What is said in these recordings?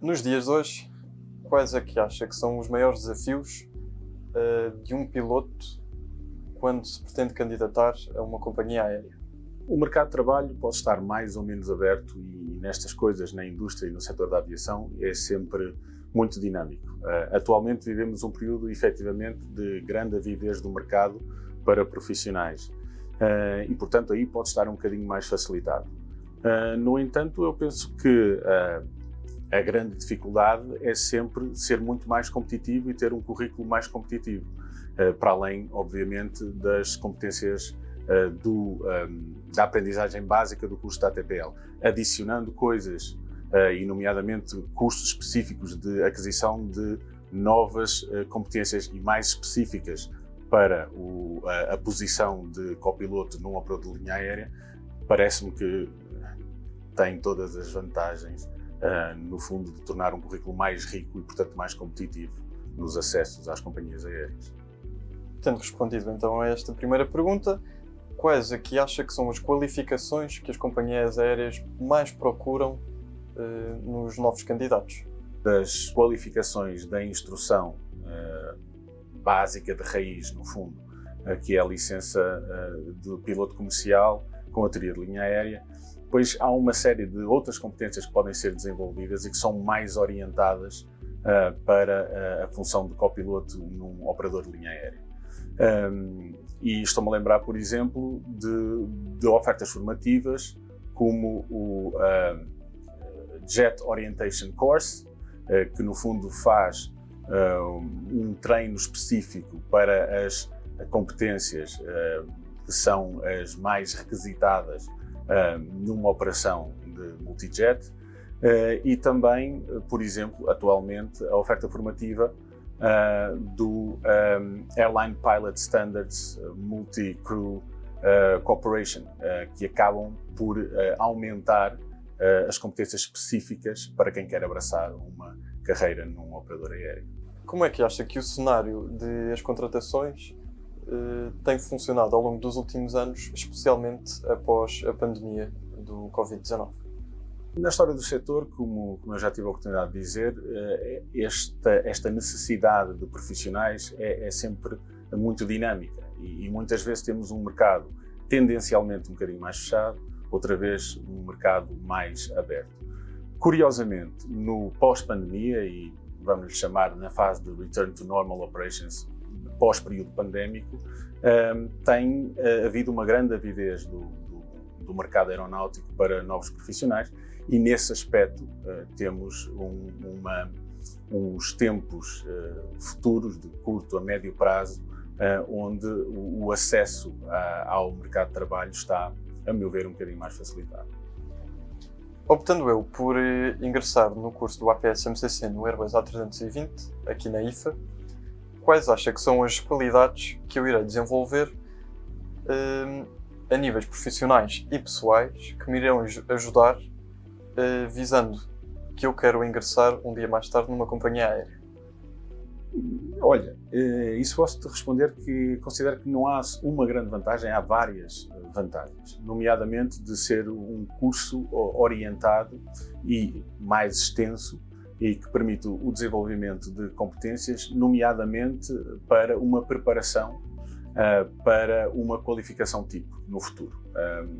Nos dias de hoje, quais é que acha que são os maiores desafios de um piloto quando se pretende candidatar a uma companhia aérea? O mercado de trabalho pode estar mais ou menos aberto e nestas coisas, na indústria e no setor da aviação, é sempre muito dinâmico. Atualmente vivemos um período, efetivamente, de grande avidez do mercado para profissionais e, portanto, aí pode estar um bocadinho mais facilitado. No entanto, eu penso que a grande dificuldade é sempre ser muito mais competitivo e ter um currículo mais competitivo, para além, obviamente, das competências da aprendizagem básica do curso da ATPL, adicionando coisas, e nomeadamente cursos específicos de aquisição de novas competências e mais específicas para a posição de copiloto num operador de linha aérea, parece-me que tem todas as vantagens, no fundo, de tornar um currículo mais rico e, portanto, mais competitivo nos acessos às companhias aéreas. Tendo respondido então a esta primeira pergunta, quais é que acha que são as qualificações que as companhias aéreas mais procuram nos novos candidatos? Das qualificações da instrução básica de raiz, no fundo, que é a licença de piloto comercial com a teoria de linha aérea, depois há uma série de outras competências que podem ser desenvolvidas e que são mais orientadas para a função de copiloto num operador de linha aérea. E estou-me a lembrar, por exemplo, de ofertas formativas como o Jet Orientation Course, que no fundo faz um treino específico para as competências que são as mais requisitadas numa operação de multijet, e também, por exemplo, atualmente a oferta formativa do Airline Pilot Standards Multi-Crew Cooperation, que acabam por aumentar as competências específicas para quem quer abraçar uma carreira num operador aéreo. Como é que acha que o cenário das contratações tem funcionado ao longo dos últimos anos, especialmente após a pandemia do Covid-19? Na história do setor, como eu já tive a oportunidade de dizer, esta necessidade de profissionais é sempre muito dinâmica e muitas vezes temos um mercado tendencialmente um bocadinho mais fechado, outra vez um mercado mais aberto. Curiosamente, no pós-pandemia, e vamos lhe chamar na fase de Return to Normal Operations, pós-período pandémico, tem havido uma grande avidez do mercado aeronáutico para novos profissionais e nesse aspecto temos uns tempos futuros de curto a médio prazo onde o acesso ao mercado de trabalho está, a meu ver, um bocadinho mais facilitado. Optando eu por ingressar no curso do APS-MCC no Airbus A320, aqui na IFA, quais acha que são as qualidades que eu irei desenvolver a níveis profissionais e pessoais que me irão ajudar visando que eu quero ingressar um dia mais tarde numa companhia aérea? Olha, isso posso-te responder que considero que não há uma grande vantagem, há várias vantagens, nomeadamente de ser um curso orientado e mais extenso e que permite o desenvolvimento de competências, nomeadamente para uma preparação para uma qualificação tipo no futuro.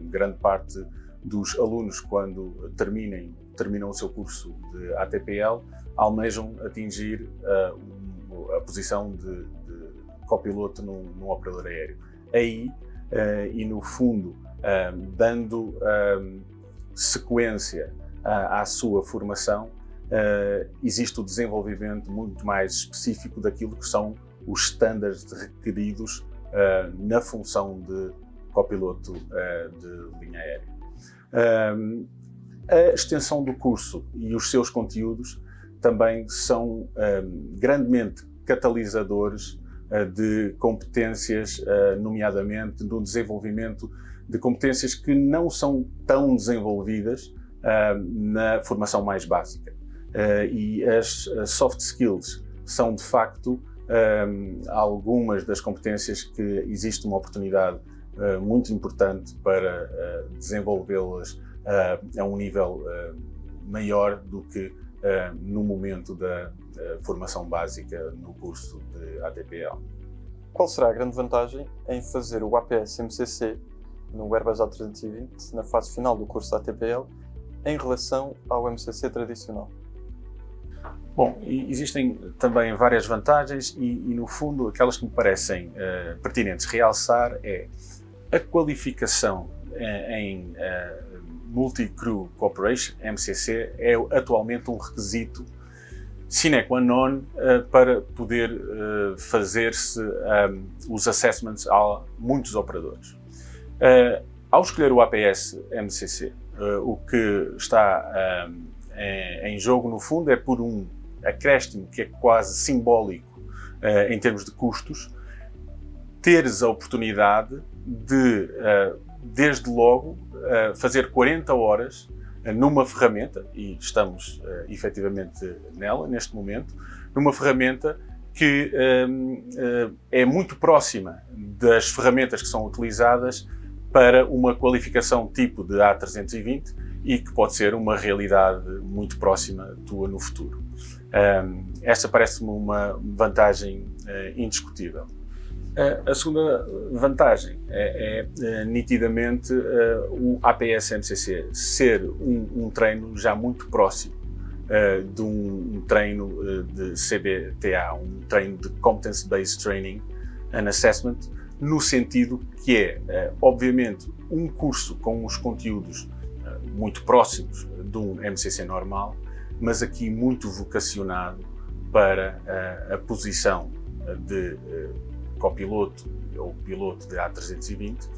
Grande parte dos alunos, quando terminam o seu curso de ATPL, almejam atingir a posição de copiloto num operador aéreo. Aí, e no fundo, dando sequência à sua formação, existe o desenvolvimento muito mais específico daquilo que são os estándares requeridos na função de copiloto de linha aérea. A extensão do curso e os seus conteúdos também são grandemente catalisadores de competências, nomeadamente do desenvolvimento de competências que não são tão desenvolvidas na formação mais básica. E as soft skills são, de facto, algumas das competências que existe uma oportunidade muito importante para desenvolvê-las a um nível maior do que no momento da formação básica no curso de ATPL. Qual será a grande vantagem em fazer o APS-MCC no Airbus A320 na fase final do curso da ATPL em relação ao MCC tradicional? Bom, existem também várias vantagens e no fundo, aquelas que me parecem pertinentes realçar é a qualificação em Multi-Crew Cooperation, MCC, é atualmente um requisito sine qua non para poder fazer-se os assessments a muitos operadores. Ao escolher o APS-MCC, o que está em jogo, no fundo, é por um acréscimo que é quase simbólico em termos de custos, teres a oportunidade de, desde logo, fazer 40 horas numa ferramenta, e estamos efetivamente nela neste momento, numa ferramenta que é muito próxima das ferramentas que são utilizadas para uma qualificação tipo de A320 e que pode ser uma realidade muito próxima tua no futuro. Essa parece-me uma vantagem indiscutível. A segunda vantagem é nitidamente o APS-MCC ser um treino já muito próximo de um treino de CBTA, um treino de Competence Based Training and Assessment, no sentido que é, obviamente, um curso com os conteúdos muito próximos de um MCC normal, mas aqui muito vocacionado para a posição de copiloto ou piloto de A320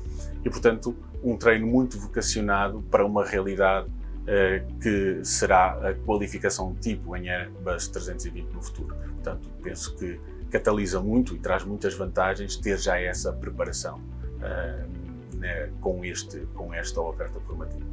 e, portanto, um treino muito vocacionado para uma realidade que será a qualificação tipo em Airbus 320 no futuro. Portanto, penso que catalisa muito e traz muitas vantagens ter já essa preparação com esta oferta formativa.